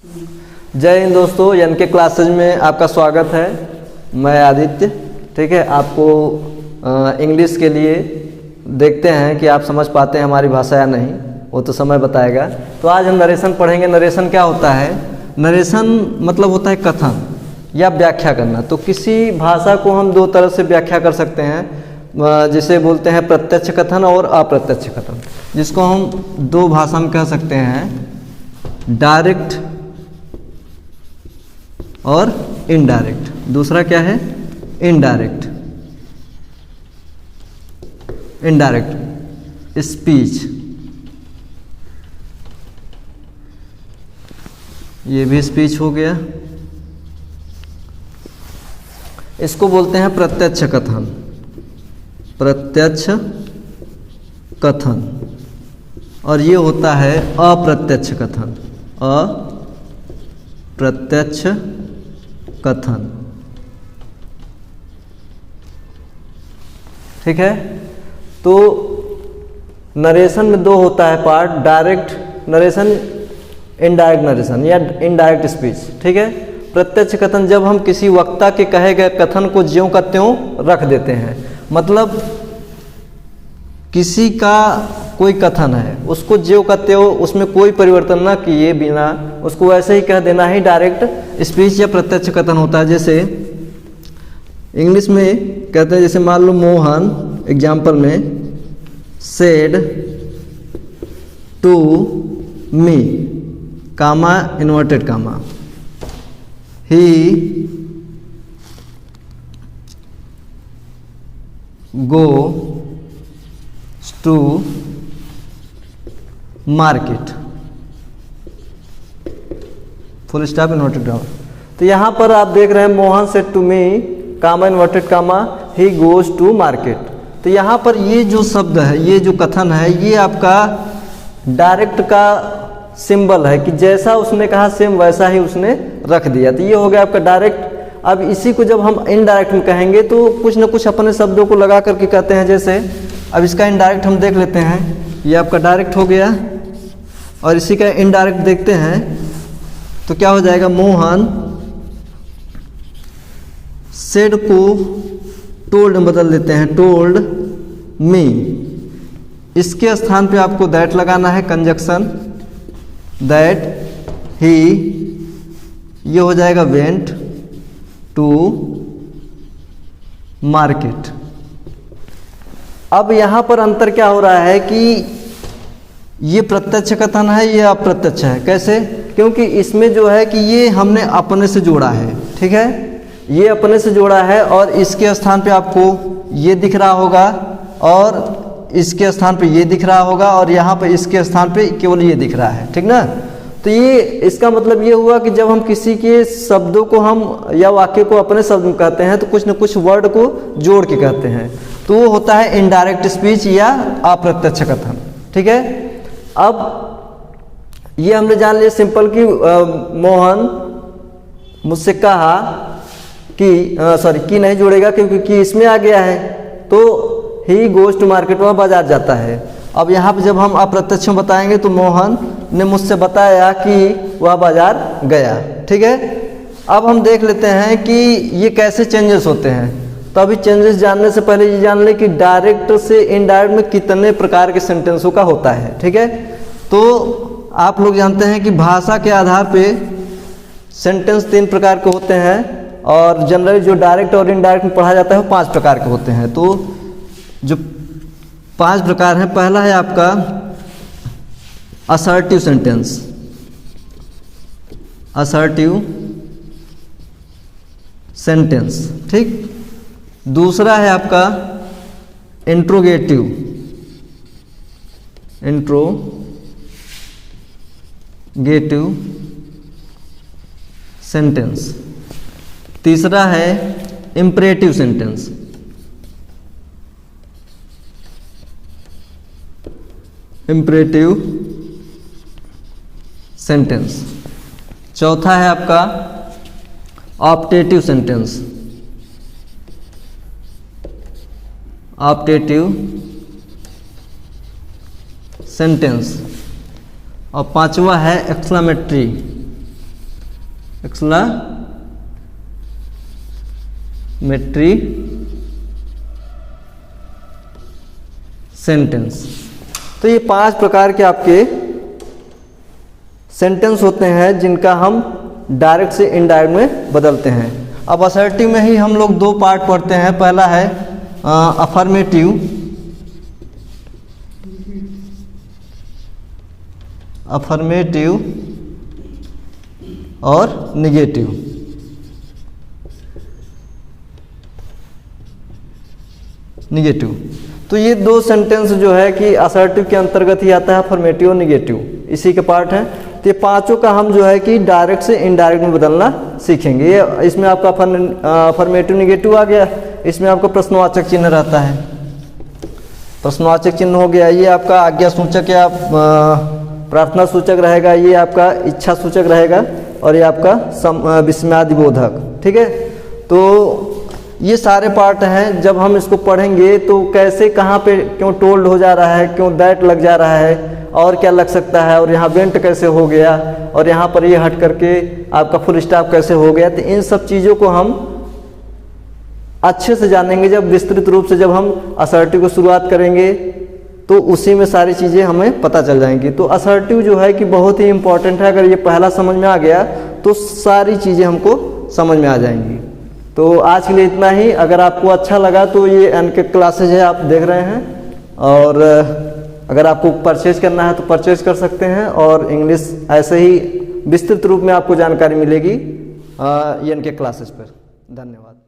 जय हिंद दोस्तों, एन के क्लासेज में आपका स्वागत है। मैं आदित्य। ठीक है, आपको इंग्लिश के लिए देखते हैं कि आप समझ पाते हैं हमारी भाषा या नहीं, वो तो समय बताएगा। तो आज हम नरेशन पढ़ेंगे। नरेशन क्या होता है? नरेशन मतलब होता है कथन या व्याख्या करना। तो किसी भाषा को हम दो तरह से व्याख्या कर सकते हैं, जिसे बोलते हैं प्रत्यक्ष कथन और अप्रत्यक्ष कथन, जिसको हम दो भाषा में कह सकते हैं, डायरेक्ट और इनडायरेक्ट। दूसरा क्या है? इनडायरेक्ट। इनडायरेक्ट स्पीच, ये भी स्पीच हो गया। इसको बोलते हैं प्रत्यक्ष कथन। प्रत्यक्ष कथन। और ये होता है अप्रत्यक्ष कथन। अप्रत्यक्ष कथन। ठीक है, तो नरेशन में दो होता है part, direct narration, indirect narration या इनडायरेक्ट स्पीच। ठीक है, प्रत्यक्ष कथन जब हम किसी वक्ता के कहे गए कथन को ज्यों का त्यों रख देते हैं। मतलब किसी का कोई कथन है, उसको ज्यों का त्यों, उसमें कोई परिवर्तन ना किए बिना उसको वैसे ही कह देना ही डायरेक्ट स्पीच या प्रत्यक्ष कथन होता है। जैसे इंग्लिश में कहते हैं, जैसे मान लो मोहन एग्जाम्पल में said to me, comma inverted comma, he go to market, full stop inverted comma. तो यहाँ पर आप देख रहे हैं Mohan said to me, comma inverted comma, he goes to market. तो यहाँ पर ये जो शब्द है, ये जो कथन है, ये आपका डायरेक्ट का सिंबल है कि जैसा उसने कहा सेम वैसा ही उसने रख दिया। तो ये हो गया आपका डायरेक्ट। अब इसी को जब हम इनडायरेक्ट में कहेंगे तो कुछ न कुछ अपने शब्दों को लगा करके कहते हैं। जैसे अब इसका इनडायरेक्ट हम देख लेते हैं, ये आपका डायरेक्ट हो गया और इसी का इनडायरेक्ट देखते हैं तो क्या हो जाएगा? मोहन सेड को टोल्ड में बदल देते हैं, टोल्ड मी। इसके स्थान पे आपको दैट लगाना है, कंजक्शन दैट ही, ये हो जाएगा वेंट टू मार्केट। अब यहाँ पर अंतर क्या हो रहा है कि ये प्रत्यक्ष कथन है, ये अप्रत्यक्ष है। कैसे? क्योंकि इसमें जो है कि ये हमने अपने से जोड़ा है। ठीक है, ये अपने से जोड़ा है और इसके स्थान पे आपको ये दिख रहा होगा और इसके स्थान पे ये दिख रहा होगा और यहाँ पे इसके स्थान पे केवल ये दिख रहा है। ठीक ना? तो ये इसका मतलब ये हुआ कि जब हम किसी के शब्दों को हम या वाक्य को अपने शब्द में कहते हैं तो कुछ न कुछ वर्ड को जोड़ के कहते हैं, तो वो होता है इनडायरेक्ट स्पीच या अप्रत्यक्ष कथन। ठीक है, अब ये हमने जान लिया सिंपल कि मोहन मुझसे कहा कि सॉरी की नहीं जोड़ेगा क्योंकि की इसमें आ गया है, तो ही गोज टू मार्केट, वह बाजार जाता है। अब यहाँ पे जब हम अप्रत्यक्ष में बताएंगे तो मोहन ने मुझसे बताया कि वह बाजार गया। ठीक है, अब हम देख लेते हैं कि ये कैसे चेंजेस होते हैं। तो अभी चेंजेस जानने से पहले ये जान लें कि डायरेक्ट से इनडायरेक्ट में कितने प्रकार के सेंटेंसों का होता है। ठीक है, तो आप लोग जानते हैं कि भाषा के आधार पे सेंटेंस 3 प्रकार के होते हैं और जनरली जो डायरेक्ट और इनडायरेक्ट में पढ़ा जाता है वो 5 प्रकार के होते हैं। तो जो 5 प्रकार हैं, पहला है आपका असर्टिव सेंटेंस, असर्टिव सेंटेंस। ठीक, दूसरा है आपका इंट्रोगेटिव, इंट्रोगेटिव सेंटेंस। तीसरा है इंपरेटिव सेंटेंस, इंपरेटिव सेंटेंस। चौथा है आपका ऑप्टेटिव सेंटेंस, ऑप्टेटिव सेंटेंस। और पांचवा है एक्सक्लेमेटरी एक्सक्लामेटरी सेंटेंस। तो ये 5 प्रकार के आपके सेंटेंस होते हैं जिनका हम डायरेक्ट से इनडायरेक्ट में बदलते हैं। अब असर्टिव में ही हम लोग 2 पार्ट पढ़ते हैं। पहला है अफर्मेटिव और निगेटिव। तो ये 2 सेंटेंस जो है कि असर्टिव के अंतर्गत ही आता है, अफर्मेटिव और निगेटिव इसी के पार्ट हैं। तो ये 5 का हम जो है कि डायरेक्ट से इनडायरेक्ट में बदलना सीखेंगे। ये इसमें आपका अफर्मेटिव निगेटिव आ गया, इसमें आपका प्रश्नवाचक चिन्ह रहता है। प्रश्नवाचक चिन्ह हो गया, ये आपका आज्ञा सूचक या प्रार्थना सूचक रहेगा, ये आपका इच्छा सूचक रहेगा और ये आपका विस्मयादिबोधक। ठीक है, तो ये सारे पार्ट हैं। जब हम इसको पढ़ेंगे तो कैसे कहाँ पे क्यों टोल्ड हो जा रहा है, क्यों दैट लग जा रहा है और क्या लग सकता है, और यहाँ वेंट कैसे हो गया और यहाँ पर ये हट करके आपका फुल स्टॉप कैसे हो गया, तो इन सब चीज़ों को हम अच्छे से जानेंगे जब विस्तृत रूप से जब हम असर्टिव को शुरुआत करेंगे तो उसी में सारी चीज़ें हमें पता चल जाएंगी। तो असर्टिव जो है कि बहुत ही इम्पॉर्टेंट है। अगर ये पहला समझ में आ गया तो सारी चीज़ें हमको समझ में आ जाएंगी। तो आज के लिए इतना ही। अगर आपको अच्छा लगा तो ये एनके क्लासेज है आप देख रहे हैं, और अगर आपको परचेज करना है तो परचेज कर सकते हैं, और इंग्लिश ऐसे ही विस्तृत रूप में आपको जानकारी मिलेगी एनके क्लासेज पर। धन्यवाद।